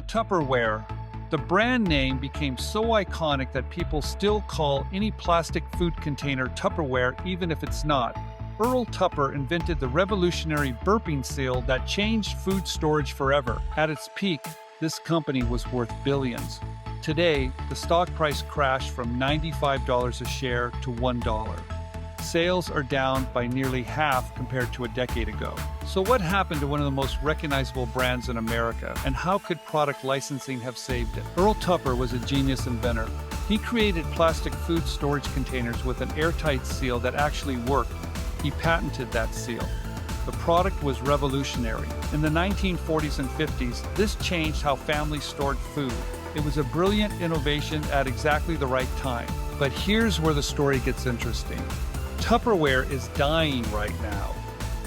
Tupperware. The brand name became so iconic that people still call any plastic food container Tupperware even if it's not. Earl Tupper invented the revolutionary burping seal that changed food storage forever. At its peak, this company was worth billions. Today, the stock price crashed from $95 a share to $1. Sales are down by nearly half compared to a decade ago. So what happened to one of the most recognizable brands in America, and how could product licensing have saved it? Earl Tupper was a genius inventor. He created plastic food storage containers with an airtight seal that actually worked. He patented that seal. The product was revolutionary. In the 1940s and 50s, this changed how families stored food. It was a brilliant innovation at exactly the right time. But here's where the story gets interesting. Tupperware is dying right now.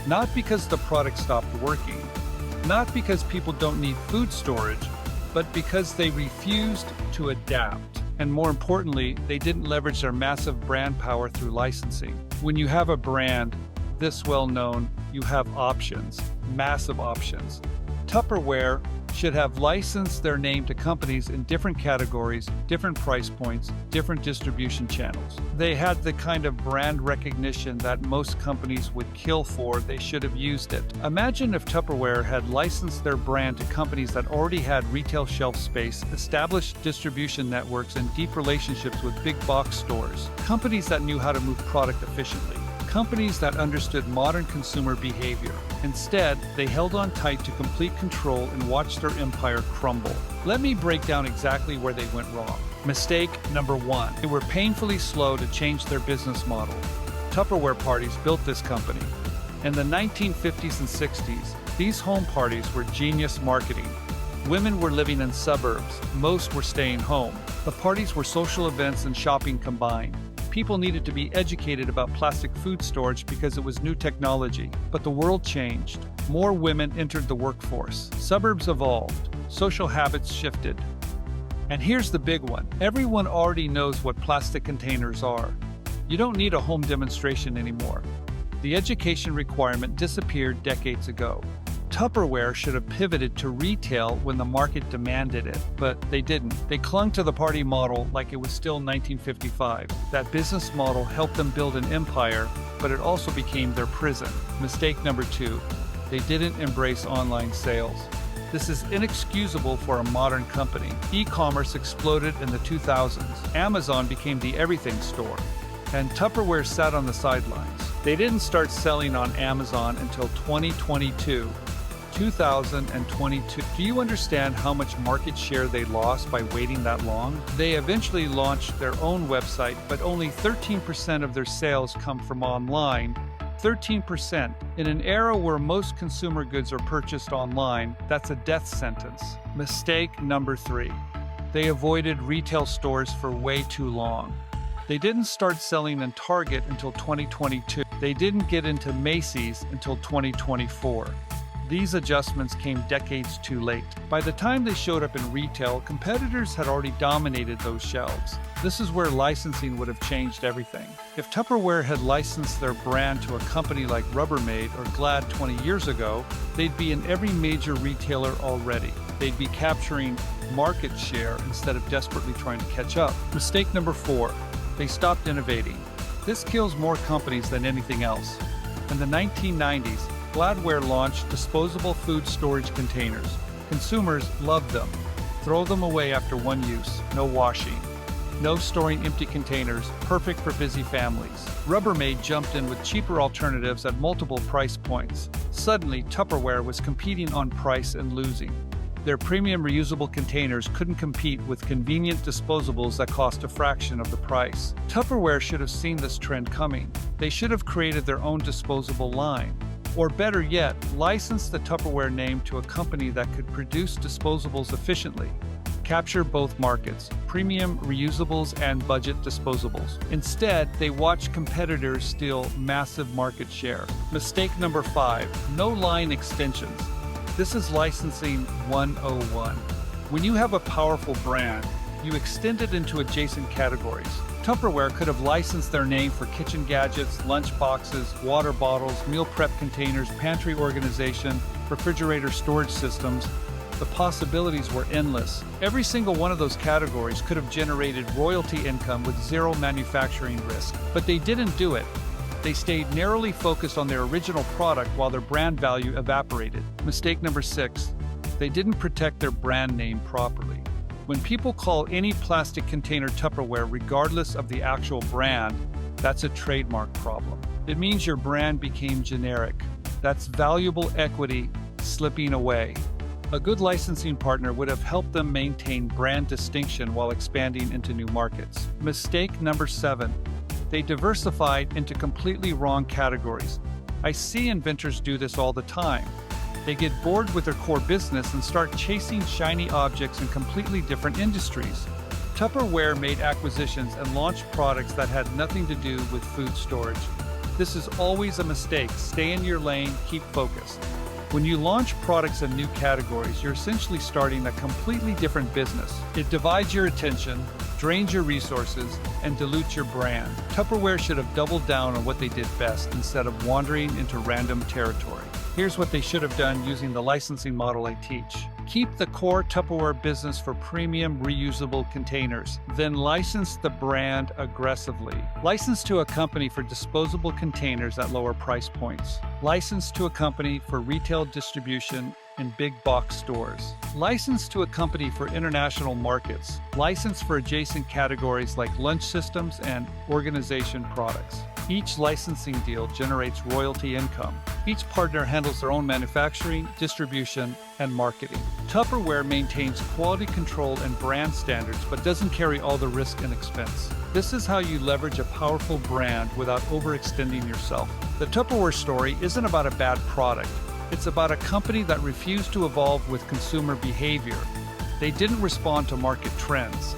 Not because the product stopped working, not because people don't need food storage, but because they refused to adapt. And more importantly, they didn't leverage their massive brand power through licensing. When you have a brand this well known, you have options, massive options. Tupperware should have licensed their name to companies in different categories, different price points, different distribution channels. They had the kind of brand recognition that most companies would kill for. They should have used it. Imagine if Tupperware had licensed their brand to companies that already had retail shelf space, established distribution networks, and deep relationships with big box stores. Companies that knew how to move product efficiently. Companies that understood modern consumer behavior. Instead, they held on tight to complete control and watched their empire crumble. Let me break down exactly where they went wrong. Mistake number 1. They were painfully slow to change their business model. Tupperware parties built this company. In the 1950s and 60s, these home parties were genius marketing. Women were living in suburbs. Most were staying home. The parties were social events and shopping combined. People needed to be educated about plastic food storage because it was new technology. But the world changed. More women entered the workforce. Suburbs evolved. Social habits shifted. And here's the big one. Everyone already knows what plastic containers are. You don't need a home demonstration anymore. The education requirement disappeared decades ago. Tupperware should have pivoted to retail when the market demanded it, but they didn't. They clung to the party model like it was still 1955. That business model helped them build an empire, but it also became their prison. Mistake number 2. They didn't embrace online sales. This is inexcusable for a modern company. E-commerce exploded in the 2000s. Amazon became the everything store, and Tupperware sat on the sidelines. They didn't start selling on Amazon until 2022. Do you understand how much market share they lost by waiting that long? They eventually launched their own website, but only 13% of their sales come from online. 13%. In an era where most consumer goods are purchased online, that's a death sentence. Mistake number 3. They avoided retail stores for way too long. They didn't start selling in Target until 2022. They didn't get into Macy's until 2024. These adjustments came decades too late. By the time they showed up in retail, competitors had already dominated those shelves. This is where licensing would have changed everything. If Tupperware had licensed their brand to a company like Rubbermaid or Glad 20 years ago, they'd be in every major retailer already. They'd be capturing market share instead of desperately trying to catch up. Mistake number 4. They stopped innovating. This kills more companies than anything else. In the 1990s, GladWare launched disposable food storage containers. Consumers loved them. Throw them away after one use. No washing. No storing empty containers. Perfect for busy families. Rubbermaid jumped in with cheaper alternatives at multiple price points. Suddenly, Tupperware was competing on price and losing. Their premium reusable containers couldn't compete with convenient disposables that cost a fraction of the price. Tupperware should have seen this trend coming. They should have created their own disposable line. Or better yet, license the Tupperware name to a company that could produce disposables efficiently. Capture both markets, premium reusables and budget disposables. Instead, they watch competitors steal massive market share. Mistake number 5, no line extensions. This is licensing 101. When you have a powerful brand, you extend it into adjacent categories. Tupperware could have licensed their name for kitchen gadgets, lunch boxes, water bottles, meal prep containers, pantry organization, refrigerator storage systems. The possibilities were endless. Every single one of those categories could have generated royalty income with zero manufacturing risk. But they didn't do it. They stayed narrowly focused on their original product while their brand value evaporated. Mistake number 6. They didn't protect their brand name properly. When people call any plastic container Tupperware regardless of the actual brand, that's a trademark problem. It means your brand became generic. That's valuable equity slipping away. A good licensing partner would have helped them maintain brand distinction while expanding into new markets. Mistake number 7. They diversified into completely wrong categories. I see inventors do this all the time. They get bored with their core business and start chasing shiny objects in completely different industries. Tupperware made acquisitions and launched products that had nothing to do with food storage. This is always a mistake. Stay in your lane, keep focused. When you launch products in new categories, you're essentially starting a completely different business. It divides your attention, drains your resources, and dilutes your brand. Tupperware should have doubled down on what they did best instead of wandering into random territory. Here's what they should have done using the licensing model I teach. Keep the core Tupperware business for premium reusable containers, then license the brand aggressively. License to a company for disposable containers at lower price points. License to a company for retail distribution in big box stores. License to a company for international markets. License for adjacent categories like lunch systems and organization products. Each licensing deal generates royalty income. Each partner handles their own manufacturing, distribution, and marketing. Tupperware maintains quality control and brand standards, but doesn't carry all the risk and expense. This is how you leverage a powerful brand without overextending yourself. The Tupperware story isn't about a bad product. It's about a company that refused to evolve with consumer behavior. They didn't respond to market trends.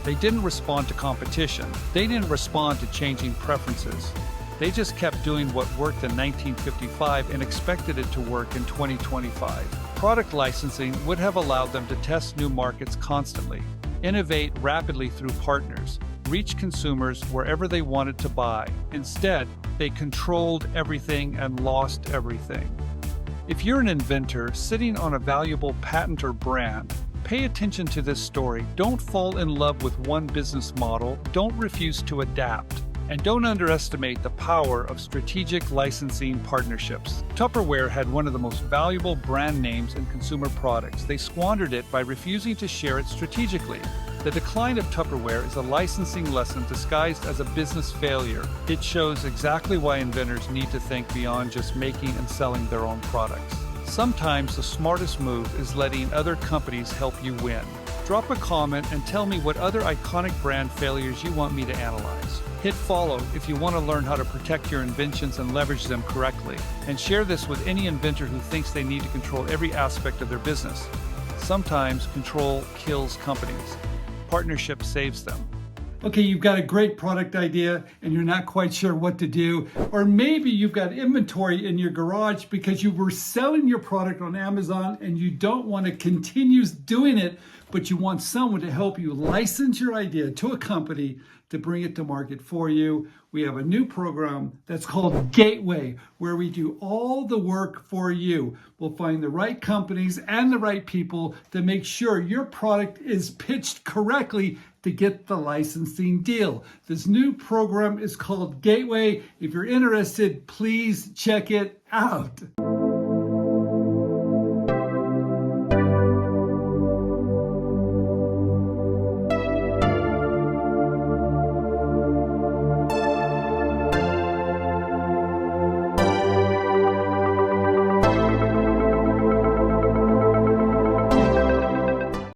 They didn't respond to competition. They didn't respond to changing preferences. They just kept doing what worked in 1955 and expected it to work in 2025. Product licensing would have allowed them to test new markets constantly, innovate rapidly through partners, reach consumers wherever they wanted to buy. Instead, they controlled everything and lost everything. If you're an inventor sitting on a valuable patent or brand, pay attention to this story. Don't fall in love with one business model. Don't refuse to adapt. And don't underestimate the power of strategic licensing partnerships. Tupperware had one of the most valuable brand names in consumer products. They squandered it by refusing to share it strategically. The decline of Tupperware is a licensing lesson disguised as a business failure. It shows exactly why inventors need to think beyond just making and selling their own products. Sometimes the smartest move is letting other companies help you win. Drop a comment and tell me what other iconic brand failures you want me to analyze. Hit follow if you want to learn how to protect your inventions and leverage them correctly. And share this with any inventor who thinks they need to control every aspect of their business. Sometimes control kills companies. Partnership saves them. Okay, you've got a great product idea and you're not quite sure what to do. Or maybe you've got inventory in your garage because you were selling your product on Amazon and you don't want to continue doing it, but you want someone to help you license your idea to a company to bring it to market for you. We have a new program that's called Gateway, where we do all the work for you. We'll find the right companies and the right people to make sure your product is pitched correctly to get the licensing deal. This new program is called Gateway. If you're interested, please check it out.